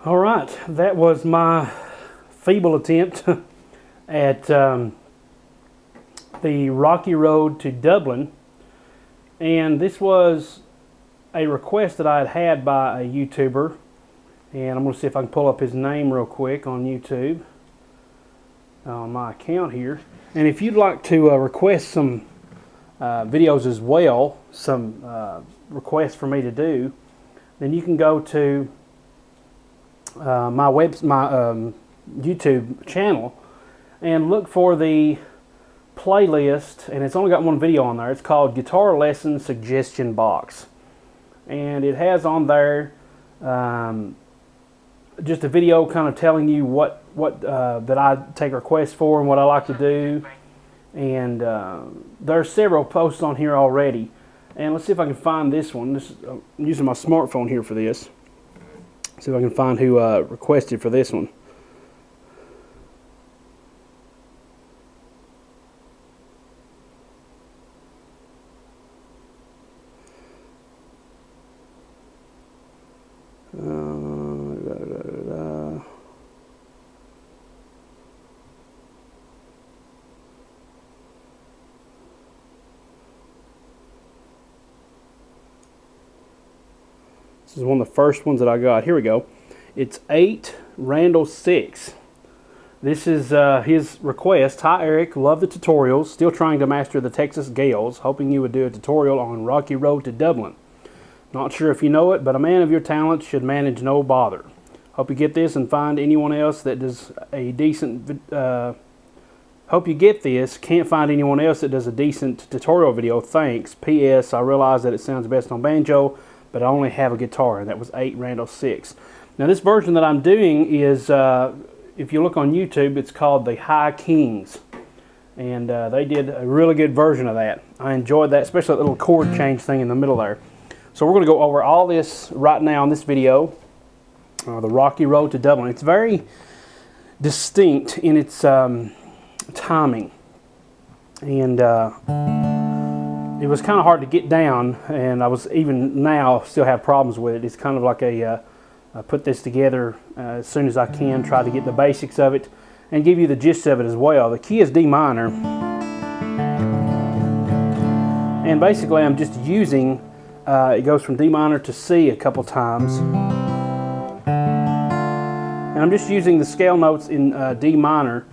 All right, that was my feeble attempt at the rocky road to Dublin, and this was a request that I had by a YouTuber, and I'm going to see if I can pull up his name real quick on YouTube on my account here. And if you'd like to request some videos as well, some requests for me to do, then you can go to my YouTube channel and look for the playlist, and it's only got one video on there. It's called Guitar Lesson Suggestion Box, and it has on there just a video kind of telling you what that I take requests for and what I like to do. And there's several posts on here already, and let's see if I can find this one. I'm using my smartphone here for this. See if I can find who requested for this one. This is one of the first ones that I got. Here we go. It's 8 Randall 6. This is his request. Hi Eric, love the tutorials. Still trying to master the Texas Gales. Hoping you would do a tutorial on Rocky Road to Dublin. Not sure if you know it, but a man of your talent should manage no bother. Hope you get this and find anyone else that does a decent... hope you get this. Can't find anyone else that does a decent tutorial video. Thanks. P.S. I realize that it sounds best on banjo, but I only have a guitar, and that was 8 Randall 6. Now this version that I'm doing is, if you look on YouTube, it's called the High Kings, and they did a really good version of that. I enjoyed that, especially that little chord change thing in the middle there. So we're going to go over all this right now in this video, the Rocky Road to Dublin. It's very distinct in its timing, and it was kind of hard to get down, and I was even now still have problems with it. It's kind of like I put this together as soon as I can, try to get the basics of it and give you the gist of it as well. The key is D minor, and basically I'm just using it goes from D minor to C a couple times, and I'm just using the scale notes in D minor.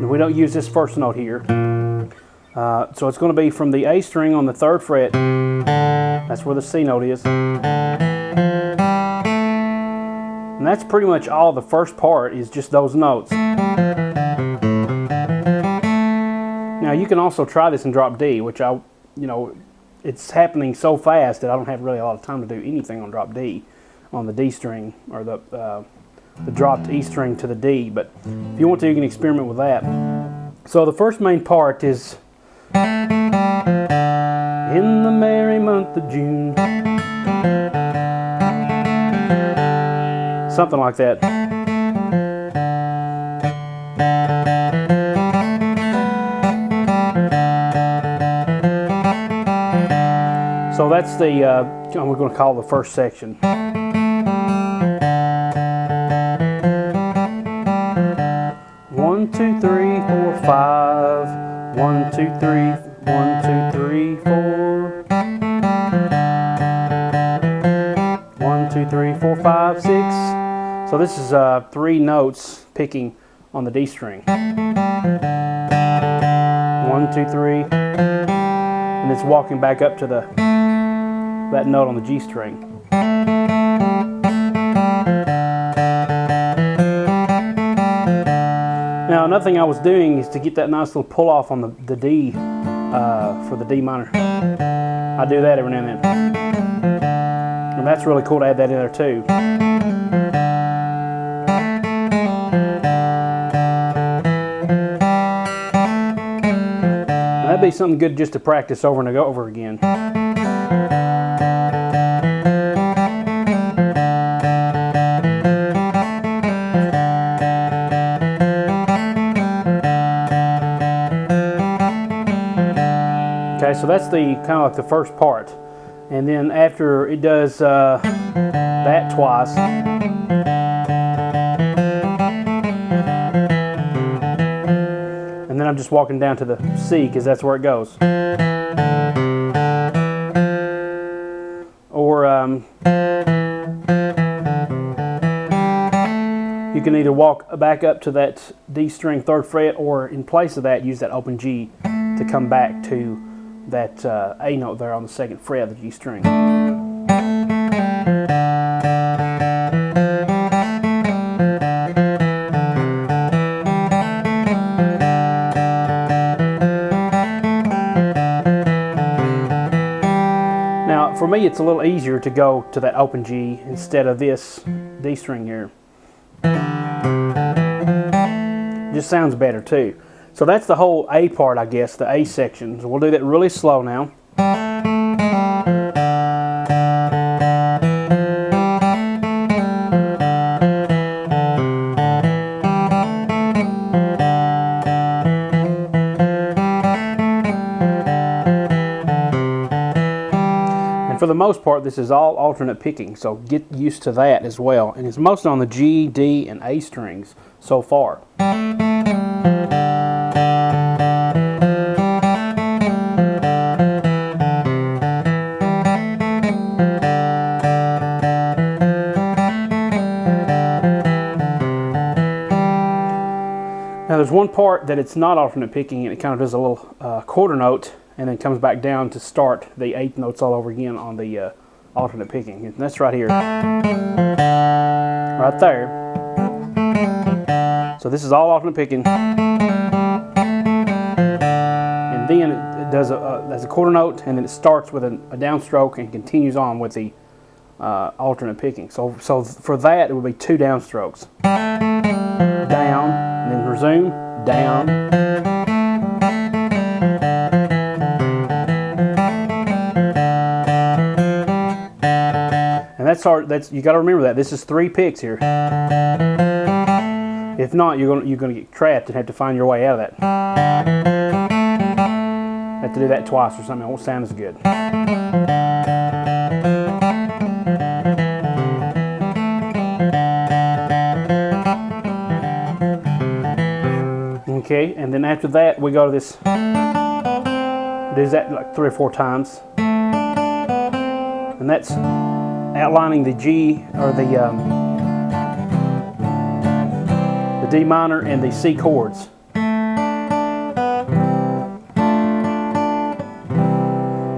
We don't use this first note here. So it's going to be from the A string on the 3rd fret. That's where the C note is. And that's pretty much all. The first part is just those notes. Now you can also try this in drop D, which it's happening so fast that I don't have really a lot of time to do anything on drop D, on the D string, or the dropped E string to the D. But if you want to, you can experiment with that. So the first main part is in the merry month of June, something like that. So that's the we're going to call the first section. 1, 2, 3, 4, 5. 1, 2, 3, 1, 2, 3, 4. 1, 2, 3, 4, 5, 6. So this is 3 notes picking on the D string. 1, 2, 3, and it's walking back up to that note on the G string. Now another thing I was doing is to get that nice little pull off on the D for the D minor. I do that every now and then. And that's really cool to add that in there too. that'd be something good just to practice over and over again. Okay, so that's the kind of like the first part, and then after it does that twice, and then I'm just walking down to the C because that's where it goes. Or you can either walk back up to that D string 3rd fret, or in place of that use that open G to come back to that A note there on the 2nd fret of the G string. Now for me it's a little easier to go to that open G instead of this D string here. Just sounds better too. So that's the whole A part, I guess, the A section. So we'll do that really slow now. And for the most part, this is all alternate picking, so get used to that as well. And it's mostly on the G, D, and A strings so far. Now there's one part that it's not alternate picking, and it kind of does a little quarter note and then comes back down to start the 8th notes all over again on the alternate picking. And that's right here. Right there. So this is all alternate picking. And then it does a quarter note, and then it starts with a downstroke and continues on with the alternate picking. So for that it would be 2 downstrokes. Down, and then resume, down. And that's hard. You got to remember that this is 3 picks here. If not, you're gonna get trapped and have to find your way out of that. Have to do that twice or something. It won't sound as good. Okay, and then after that we go to this, do that like 3 or 4 times, and that's outlining the G, or the D minor and the C chords.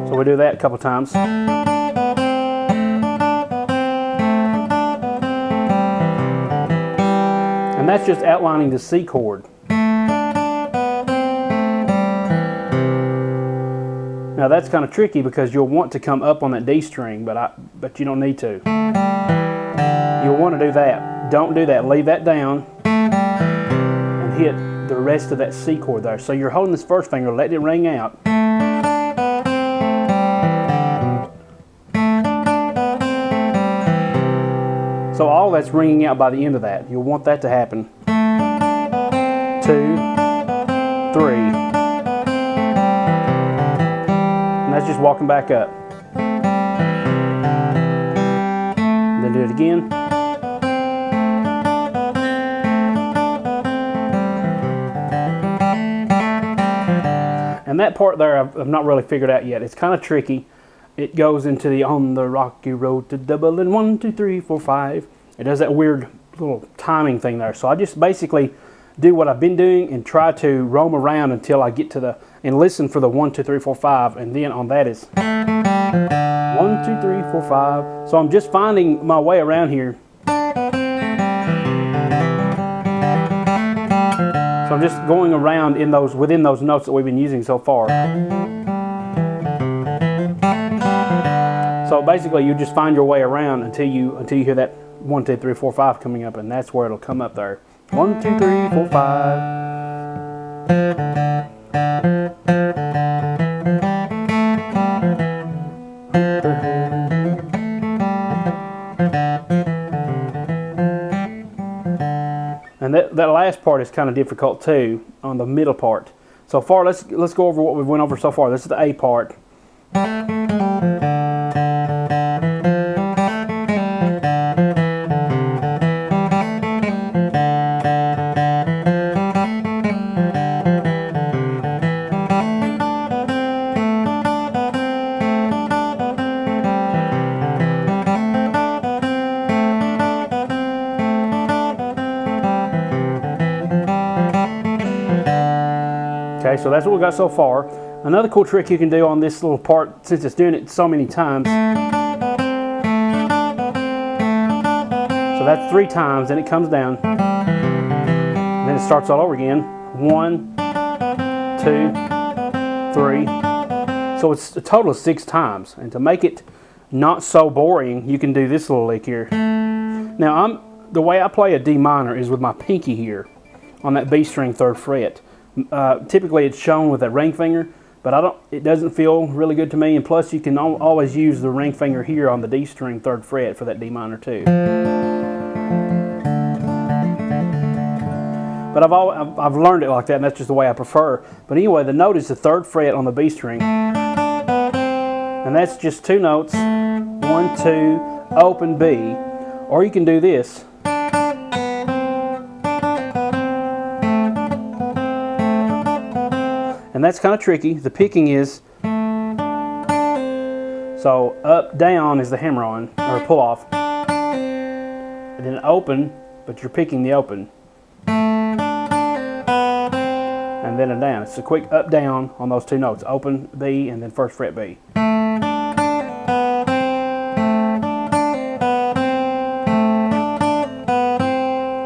So we do that a couple times. And that's just outlining the C chord. Now that's kind of tricky because you'll want to come up on that D string, but you don't need to. You'll want to do that. Don't do that. Leave that down and hit the rest of that C chord there. So you're holding this first finger, letting it ring out. So all that's ringing out by the end of that. You'll want that to happen. 2, 3. That's just walking back up. And then do it again. And that part there I've not really figured out yet. It's kind of tricky. It goes into the on the rocky road to Dublin, 1, 2, 3, 4, 5. It does that weird little timing thing there. So I just basically do what I've been doing and try to roam around until I get to the, and listen for the 1, 2, 3, 4, 5, and then on that is 1, 2, 3, 4, 5. So I'm just finding my way around here. So I'm just going around in those, within those notes that we've been using so far. So basically you just find your way around until you hear that 1, 2, 3, 4, 5 coming up, and that's where it'll come up there. 1, 2, 3, 4, 5. that last part is kind of difficult too, on the middle part. So far, let's go over what we went over so far. This is the A part. Okay, so that's what we got so far. Another cool trick you can do on this little part, since it's doing it so many times. So that's 3 times, then it comes down. And then it starts all over again. 1, 2, 3. So it's a total of 6 times. And to make it not so boring, you can do this little lick here. Now, the way I play a D minor is with my pinky here on that B string 3rd fret. Typically it's shown with that ring finger, but it doesn't feel really good to me, and plus you can always use the ring finger here on the D string 3rd fret for that D minor too. But I've learned it like that, and that's just the way I prefer. But anyway, the note is the 3rd fret on the B string, and that's just 2 notes, 1, 2, open B, or you can do this. And that's kind of tricky. The picking is, so up, down is the hammer-on, or pull-off. And then open, but you're picking the open. And then a down. It's a quick up-down on those 2 notes. Open, B, and then 1st fret B.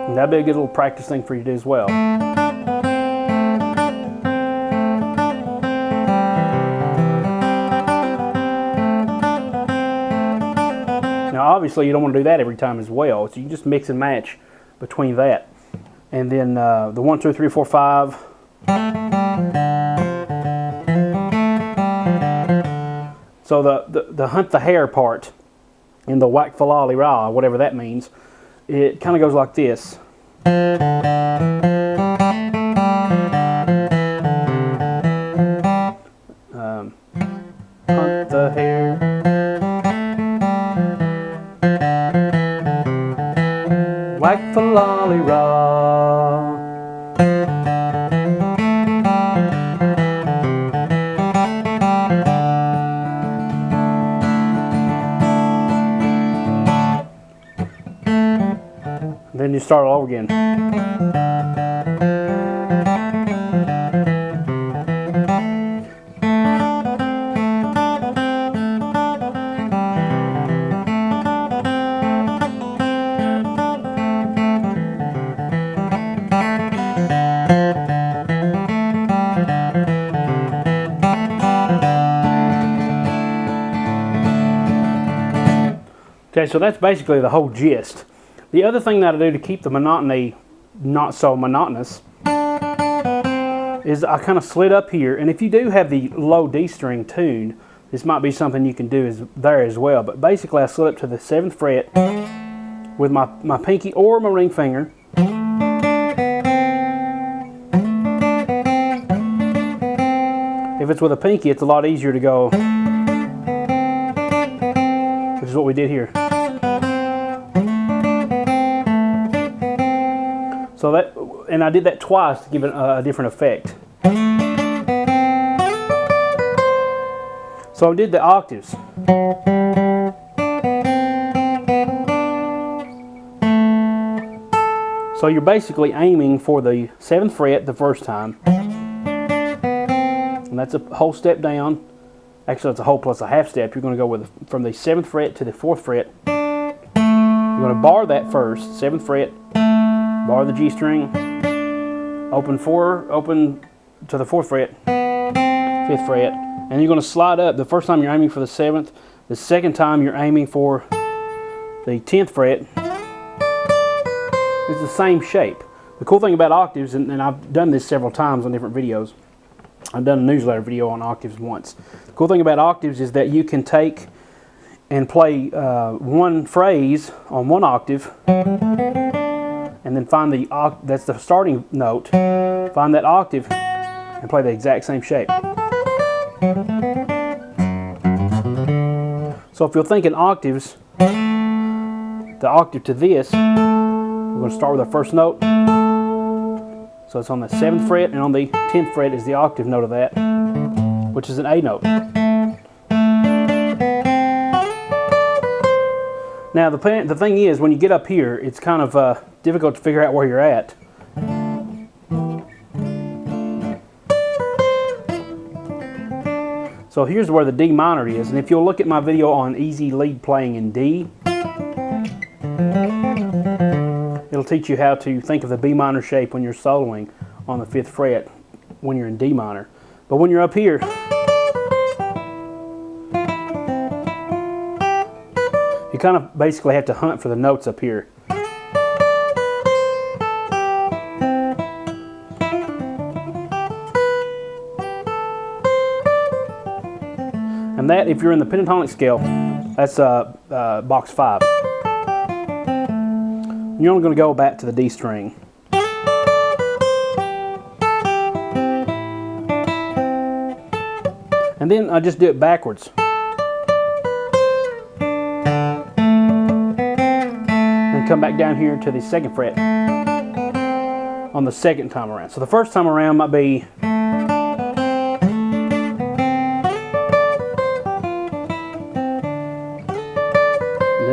And that'd be a good little practice thing for you to do as well. Now obviously you don't want to do that every time as well, so you can just mix and match between that. And then the 1, 2, 3, 4, 5. So the hunt the hare part in the whack falali ra, whatever that means, it kind of goes like this. Hunt the hare. Whack falali ra. Then you start all over again. Okay, so that's basically the whole gist. The other thing that I do to keep the monotony not so monotonous is I kind of slit up here, and if you do have the low D string tuned, this might be something you can do there as well. But basically I slit up to the 7th fret with my pinky or my ring finger. If it's with a pinky, it's a lot easier to go, which is what we did here. So that, and I did that twice to give it a different effect. So I did the octaves. So you're basically aiming for the 7th fret the first time. And that's a whole step down. Actually, it's a whole plus a half step. You're going to go from the 7th fret to the 4th fret. You're going to bar that first, 7th fret. Bar the G string, open to the 4th fret, 5th fret, and you're going to slide up. The first time you're aiming for the 7th, the second time you're aiming for the 10th fret. It's the same shape. The cool thing about octaves, and I've done this several times on different videos. I've done a newsletter video on octaves once. The cool thing about octaves is that you can take and play one phrase on one octave, and then find that's the starting note, find that octave, and play the exact same shape. So if you're thinking octaves, the octave to this, we're going to start with our first note. So it's on the 7th fret, and on the 10th fret is the octave note of that, which is an A note. Now the thing is, when you get up here, it's kind of difficult to figure out where you're at. So here's where the D minor is, and if you'll look at my video on easy lead playing in D, it'll teach you how to think of the B minor shape when you're soloing on the 5th fret when you're in D minor. But when you're up here, you kind of basically have to hunt for the notes up here. And that, if you're in the pentatonic scale, that's box 5. You're only going to go back to the D string. And then I just do it backwards. And come back down here to the 2nd fret on the 2nd time around. So the first time around might be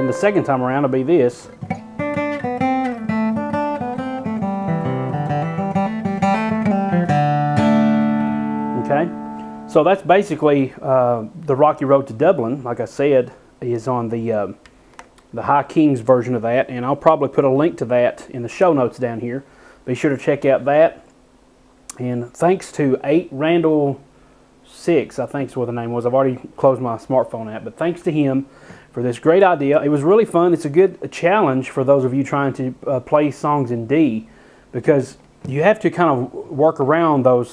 the second time around will be this. Okay, so that's basically the Rocky Road to Dublin. Like I said, is on the High Kings version of that, and I'll probably put a link to that in the show notes down here. Be sure to check out that. And thanks to 8 Randall 6, I think is what the name was. I've already closed my smartphone app, but thanks to him for this great idea. It was really fun. It's a good challenge for those of you trying to play songs in D, because you have to kind of work around those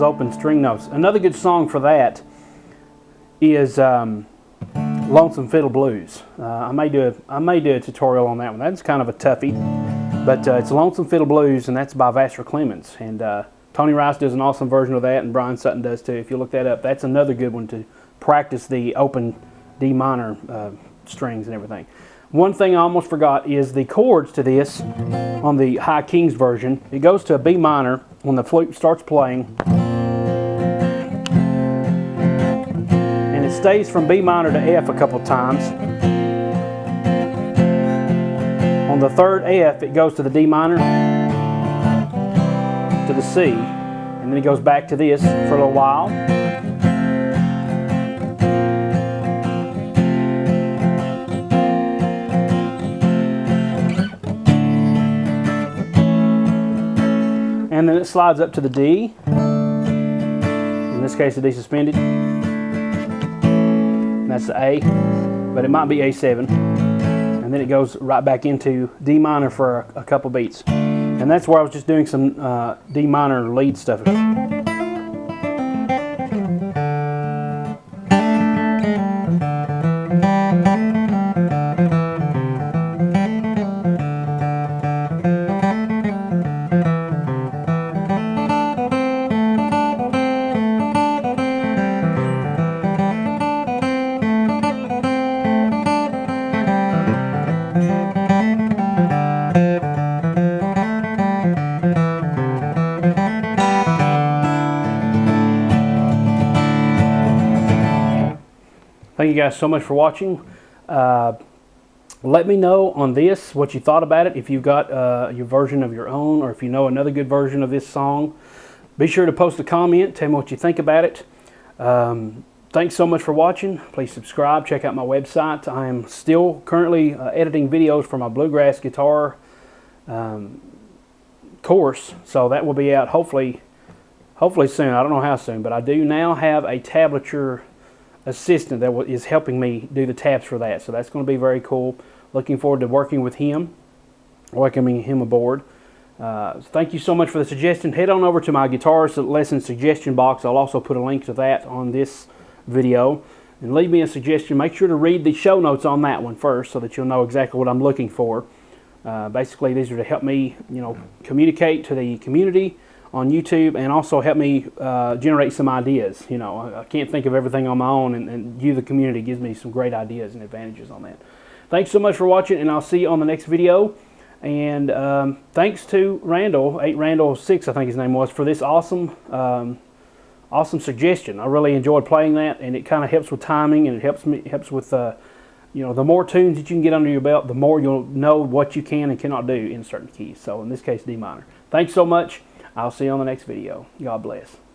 open string notes. Another good song for that is Lonesome Fiddle Blues. I may do a tutorial on that one. That's kind of a toughie, but it's Lonesome Fiddle Blues, and that's by Vassar Clemens. And Tony Rice does an awesome version of that, and Brian Sutton does too. If you look that up, that's another good one to practice the open D minor strings and everything. One thing I almost forgot is the chords to this on the High Kings version. It goes to a B minor when the flute starts playing, and it stays from B minor to F a couple times. On the 3rd F, it goes to the D minor, to the C, and then it goes back to this for a little while. And then it slides up to the D, in this case the D suspended, and that's the A, but it might be A7, and then it goes right back into D minor for a couple beats. And that's where I was just doing some D minor lead stuff. Thank you guys so much for watching. Let me know on this what you thought about it. If you've got your version of your own, or if you know another good version of this song, be sure to post a comment. Tell me what you think about it. Thanks so much for watching. Please subscribe. Check out my website. I am still currently editing videos for my Bluegrass guitar course, so that will be out hopefully soon. I don't know how soon, but I do now have a tablature assistant that is helping me do the tabs for that, so that's going to be very cool. Looking forward to working with him, welcoming him aboard. Thank you so much for the suggestion. Head on over to my guitar lesson suggestion box. I'll also put a link to that on this video. and leave me a suggestion. Make sure to read the show notes on that one first so that you'll know exactly what I'm looking for. Basically, these are to help me, communicate to the community on YouTube, and also help me generate some ideas. I can't think of everything on my own, and you, the community, gives me some great ideas and advantages on that. Thanks so much for watching, and I'll see you on the next video. And thanks to Randall, 8Randall6, I think his name was, for this awesome suggestion. I really enjoyed playing that, and it kind of helps with timing, and it helps with the more tunes that you can get under your belt, the more you'll know what you can and cannot do in certain keys. So in this case, D minor. Thanks so much. I'll see you on the next video. God bless.